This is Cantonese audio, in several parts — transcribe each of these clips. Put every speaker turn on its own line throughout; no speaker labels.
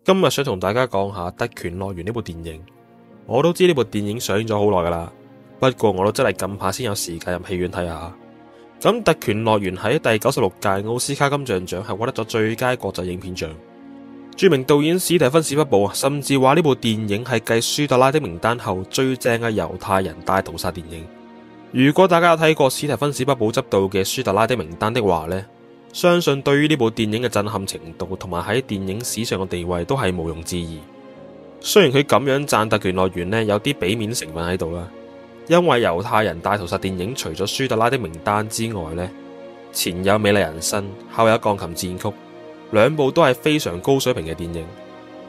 今日想同大家講下《特權樂園》呢部電影。我都知呢部電影上映咗好耐噶啦，不過我都真係近排先有時間入戲院睇下。咁《特權樂園》喺第96屆奧斯卡金像獎係獲得咗最佳國際影片獎。著名導演史蒂芬史匹堡甚至話呢部電影係繼《舒特拉的名單》後最正嘅猶太人大屠殺電影。如果大家有睇過史蒂芬史匹堡執導嘅《舒特拉的名單》的話呢，相信對於呢部電影嘅震撼程度同埋喺電影史上嘅地位都係毋庸置疑。雖然佢咁樣讚《特權樂園》呢有啲俾面成分喺度啦，因為猶太人大屠殺電影除咗《舒特拉的名單》之外呢，前有《美麗人生》，後有《鋼琴戰曲》，兩部都係非常高水平嘅電影。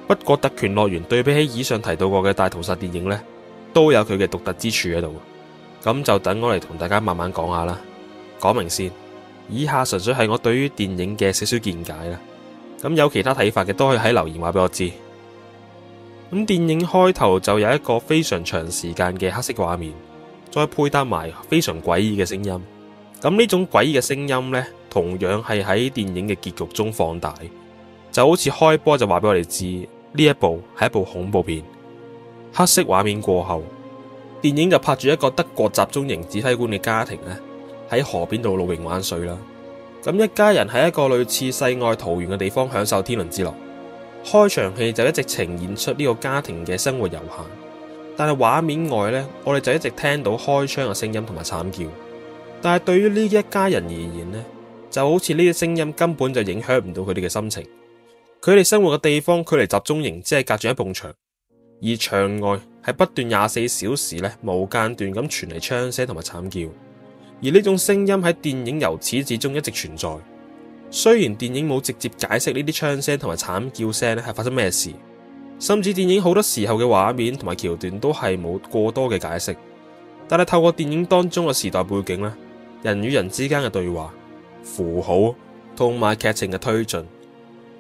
不過《特權樂園》對比起以上提到過嘅大屠殺電影呢，都有佢嘅獨特之處喺度。咁就等我嚟同大家慢慢講下啦。講明先，以下純粹係我對於電影嘅少少見解啦。咁有其他睇法嘅都可以喺留言話俾我知。咁電影開頭就有一個非常長時間嘅黑色畫面，再配搭埋非常詭異嘅聲音。咁呢種詭異嘅聲音呢，同樣係喺電影嘅結局中放大，就好似開波就話俾我哋知呢一部係一部恐怖片。黑色畫面過後，電影就拍住一個德國集中營指揮官嘅家庭呢，喺河邊度露營玩水啦。咁一家人喺一個類似世外桃源嘅地方享受天倫之樂。開場戲就一直呈現出呢個家庭嘅生活悠閒，但係畫面外呢，我哋就一直聽到開槍嘅聲音同埋慘叫。但係對於呢一家人而言呢，就好似呢啲聲音根本就影響唔到佢哋嘅心情。佢哋生活嘅地方距離集中營只係隔住一埲牆，而牆外係不斷24小時呢無間斷咁傳嚟槍聲同埋慘叫。而呢種聲音喺電影由始至終一直存在。雖然電影冇直接解釋呢啲槍聲同埋慘叫聲咧係發生咩事，甚至電影好多時候嘅畫面同埋橋段都係冇過多嘅解釋，但係透過電影當中嘅時代背景咧，人與人之間嘅對話、符號同埋劇情嘅推進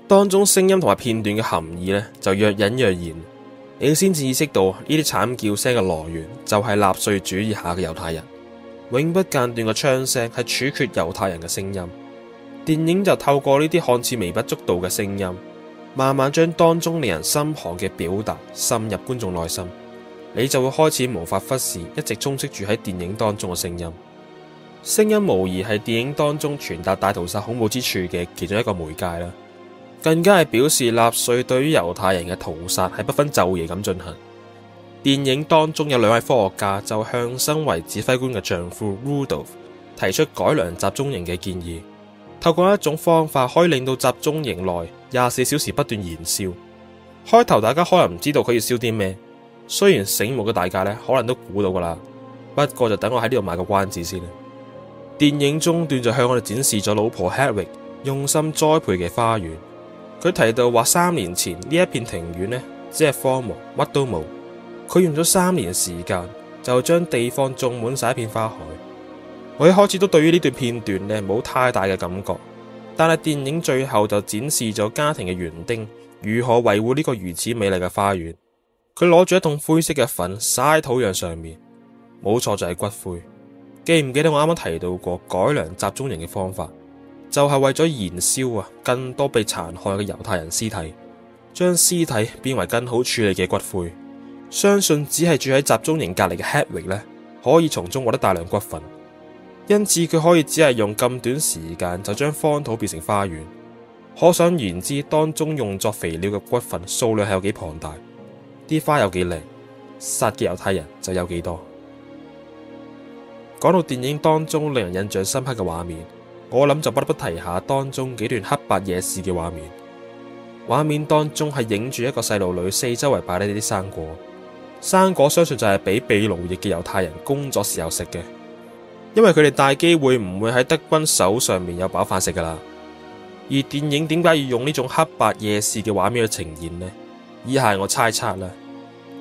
當中，聲音同埋片段嘅含義咧就若隱若現，你先至意識到呢啲慘叫聲嘅來源就係納粹主義下嘅猶太人，永不間斷嘅槍聲係處決猶太人嘅聲音。電影就透過呢啲看似微不足道嘅聲音，慢慢將當中令人心寒嘅表達滲入觀眾內心，你就會開始無法忽視一直充斥住喺電影當中嘅聲音。聲音無疑係電影當中傳達大屠殺恐怖之處嘅其中一個媒介啦，更加係表示納粹對於猶太人嘅屠殺係不分晝夜咁進行。電影當中有兩位科學家就向身為指揮官嘅丈夫 Rudolf 提出改良集中營嘅建議，透過一種方法可以令到集中營內24小時不斷燃燒。開頭大家可能唔知道佢要燒啲咩，雖然醒目嘅大家可能都估到噶啦，不過就等我喺呢度賣個關子先啦。電影中段就向我哋展示咗老婆 Hedwig 用心栽培嘅花園。佢提到話3年前呢一片庭院只係荒蕪，乜都冇。佢用咗3年時間就將地方種滿晒一片花海。我一開始都對於呢段片段冇太大嘅感覺，但係電影最後就展示咗家庭嘅園丁如何維護呢個如此美麗嘅花園。佢攞住一桶灰色嘅粉灑喺土壤上面，冇錯就係骨灰。記唔記得我啱啱提到過改良集中營嘅方法，就係為咗燃燒更多被殘害嘅猶太人屍體，將屍體變為更好處理嘅骨灰。相信只係住喺集中營隔籬嘅 Hedwig 可以從中獲得大量骨粉。因此佢可以只係用咁短時間就將荒土變成花園，可想而知當中用作肥料嘅骨粉數量係有幾龐大，啲花有幾靚，殺嘅猶太人就有幾多。講到電影當中令人印象深刻嘅畫面，我諗就不得不提下當中幾段黑白夜視嘅畫面。畫面當中係影住一個細路女四周圍擺呢啲生果，生果相信就係俾被奴役嘅猶太人工作時候食嘅。因為佢哋大機會唔會喺德軍手上面有飽飯食噶啦。而電影點解要用呢種黑白夜視嘅畫面去呈現呢？以下係我猜測啦。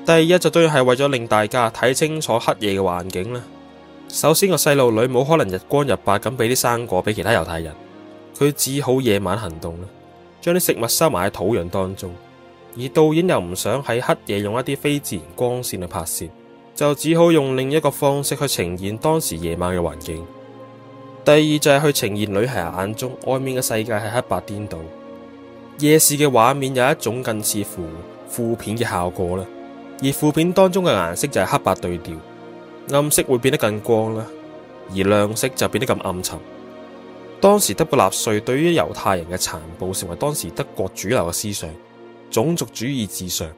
第一就當然係為咗令大家睇清楚黑夜嘅環境啦。首先個細路女冇可能日光日白咁俾啲生果俾其他猶太人，佢只好夜晚行動啦，將啲食物收埋喺土壤當中。而導演又唔想喺黑夜用一啲非自然光線去拍攝，就只好用另一個方式去呈現當時夜晚嘅環境。第二就係去呈現女孩眼中外面嘅世界係黑白顛倒，夜視嘅畫面有一種近似乎負片嘅效果啦，而負片當中嘅顏色就係黑白對調，暗色會變得更光啦，而亮色就變得咁暗沉。當時德國納粹對於猶太人嘅殘暴成為當時德國主流嘅思想，種族主義至上，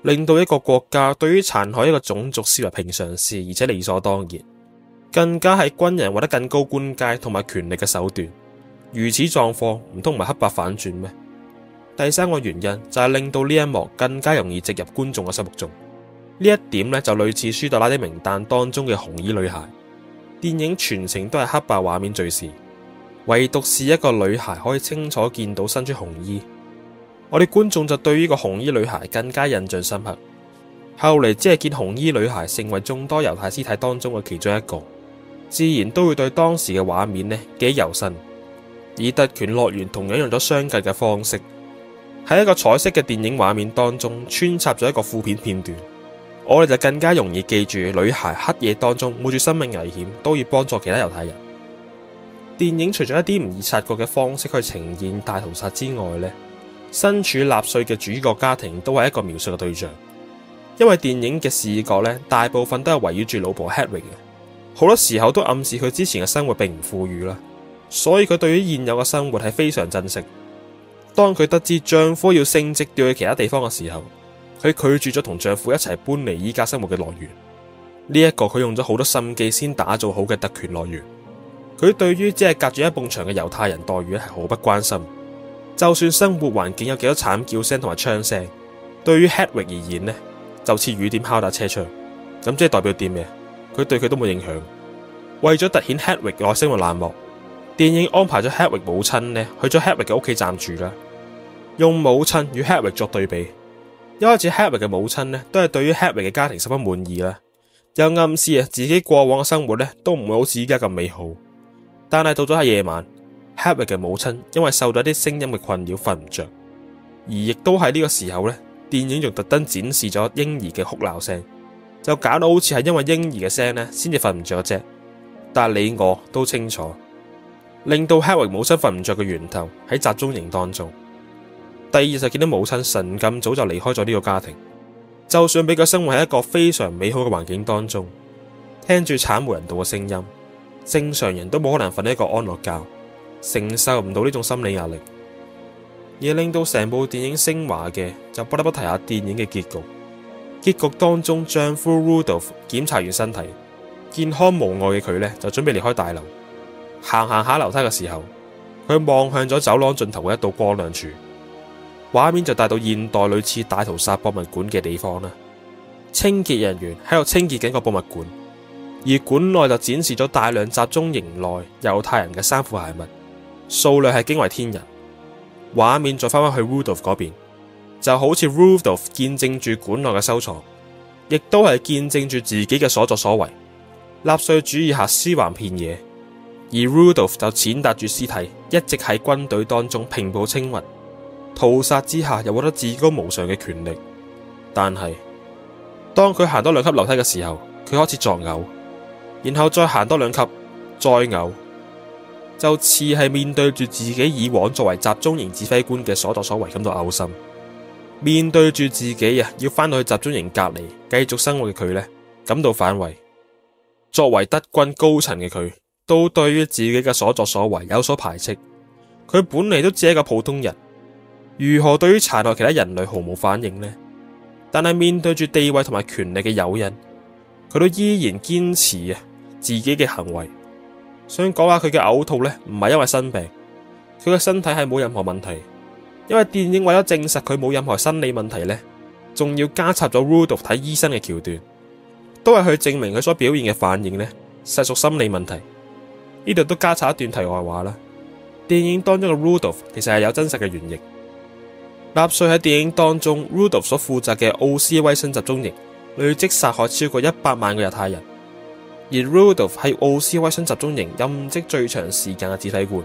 令到一個國家對於殘害一個種族視為平常事，而且理所當然，更加係軍人獲得更高官階同埋權力嘅手段。如此狀況唔通唔係黑白反轉咩？第三個原因就係令到呢一幕更加容易植入觀眾嘅心目中。呢一點呢，就類似舒特拉的名單當中嘅紅衣女孩，電影全程都係黑白畫面敘事，唯獨是一個女孩可以清楚見到身穿紅衣。我哋觀眾就對於個紅衣女孩更加印象深刻。後嚟只係見紅衣女孩成為眾多猶太屍體當中嘅其中一個，自然都會對當時嘅畫面呢記憶猶新。而特權樂園同樣用咗相近嘅方式，喺一個彩色嘅電影畫面當中穿插咗一個負片片段，我哋就更加容易記住女孩黑夜當中冒住生命危險都要幫助其他猶太人。電影除咗一啲唔易察覺嘅方式去呈現大屠殺之外呢，身處納粹嘅主角家庭都係一個描述嘅對象，因為電影嘅視角呢，大部分都係圍繞住老婆 Hedwig 嘅，好多時候都暗示佢之前嘅生活並唔富裕啦。所以佢對於現有嘅生活係非常珍惜。當佢得知丈夫要升職調去其他地方嘅時候，佢拒絕咗同丈夫一齊搬離依家生活嘅樂園。呢一個佢用咗好多心機先打造好嘅特權樂園。佢對於只係隔住一埲牆嘅猶太人待遇係毫不關心。就算生活環境有幾多慘叫聲同埋槍聲，對於 Hedwig 而言呢，就似雨點敲打車窗。咁即係代表啲咩？佢對佢都冇影響。為咗凸顯 Hedwig 嘅生活冷漠，電影安排咗 Hedwig 母親呢去咗 Hedwig 嘅屋企暫住啦，用母親與 Hedwig 作對比。一開始 Hedwig 嘅母親呢都係對於 Hedwig 嘅家庭十分滿意啦，又暗示自己過往嘅生活呢都唔會好似依家咁美好。但係到咗喺夜晚， Hedwig 嘅母親因為受到一啲聲音嘅困擾瞓唔着，而亦都喺呢個時候呢，電影仲特登展示咗嬰兒嘅哭鬧聲，就搞到好似係因為嬰兒嘅聲呢先至瞓唔着啫。但係你我都清楚，令到 Hedwig 母親瞓唔着嘅源頭喺集中營當中。第二日就見到母親神咁早就離開咗呢個家庭，就算俾佢生活喺一個非常美好嘅環境當中，聽住慘無人道嘅聲音，正常人都冇可能瞓一個安樂覺，承受唔到呢種心理壓力。而令到成部電影升華嘅，就不得不提下電影嘅結局。結局當中，丈夫 Rudolf 檢查完身體，健康無礙嘅佢呢，就準備離開大樓。行下樓梯嘅時候，佢望向咗走廊盡頭嘅一道光亮處，畫面就帶到現代類似大屠殺博物館嘅地方啦。清潔人員喺度清潔緊個博物館，而館內就展示咗大量集中營內猶太人嘅衫褲鞋襪，數量係驚為天人。畫面再翻去 Rudolf 嗰邊，就好似 Rudolf 見證住館內嘅收藏，亦都係見證住自己嘅所作所為。納粹主義下屍橫遍野，而 Rudolf 就踐踏住屍體，一直喺軍隊當中平步青雲，屠殺之下又獲得至高無上嘅權力。但係當佢行多2級樓梯嘅時候，佢開始作嘔，然後再行多2級，再嘔，就似係面對住自己以往作為集中營指揮官嘅所作所為感到嘔心。面對住自己要翻到去集中營隔離繼續生活嘅佢呢，感到反胃。作為德軍高層嘅佢，都對於自己嘅所作所為有所排斥。佢本嚟都只係一個普通人，如何對於殘害其他人類毫無反應呢？但係面對住地位同埋權力嘅誘因，佢都依然堅持自己嘅行為。想講下佢嘅嘔吐呢，唔係因為生病，佢嘅身體係冇任何問題。因為電影為咗證實佢冇任何生理問題呢，仲要加插咗 Rudolf 睇醫生嘅橋段，都係去證明佢所表現嘅反應呢，實屬心理問題。呢度都加插一段題外話啦。電影當中嘅 Rudolf 其實係有真實嘅原型。納粹喺電影當中 Rudolf 所負責嘅奧斯威辛集中營累積殺害超過100萬個猶太人，而 Rudolf 係奧斯威辛集中營任職最長時間嘅指揮官。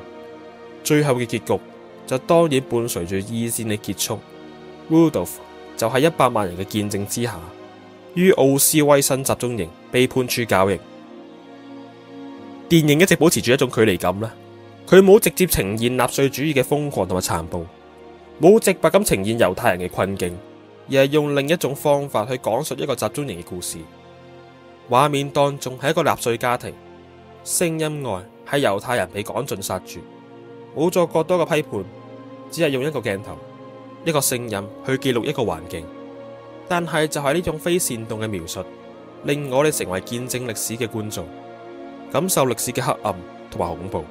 最後嘅結局就當然伴隨住二戰嘅結束， Rudolf 就喺100萬人嘅見證之下，於奧斯威辛集中營被判處絞刑。電影一直保持住一種距離感啦，佢冇直接呈現納粹主義嘅瘋狂同埋殘暴，冇直白咁呈現猶太人嘅困境，而係用另一種方法去講述一個集中營嘅故事。畫面當中係一個納粹家庭，聲音外係猶太人被趕盡殺絕，冇作過多嘅批判，只係用一個鏡頭、一個聲音去記錄一個環境。但係就係呢種非煽動嘅描述，令我哋成為見證歷史嘅觀眾，感受歷史嘅黑暗同埋恐怖。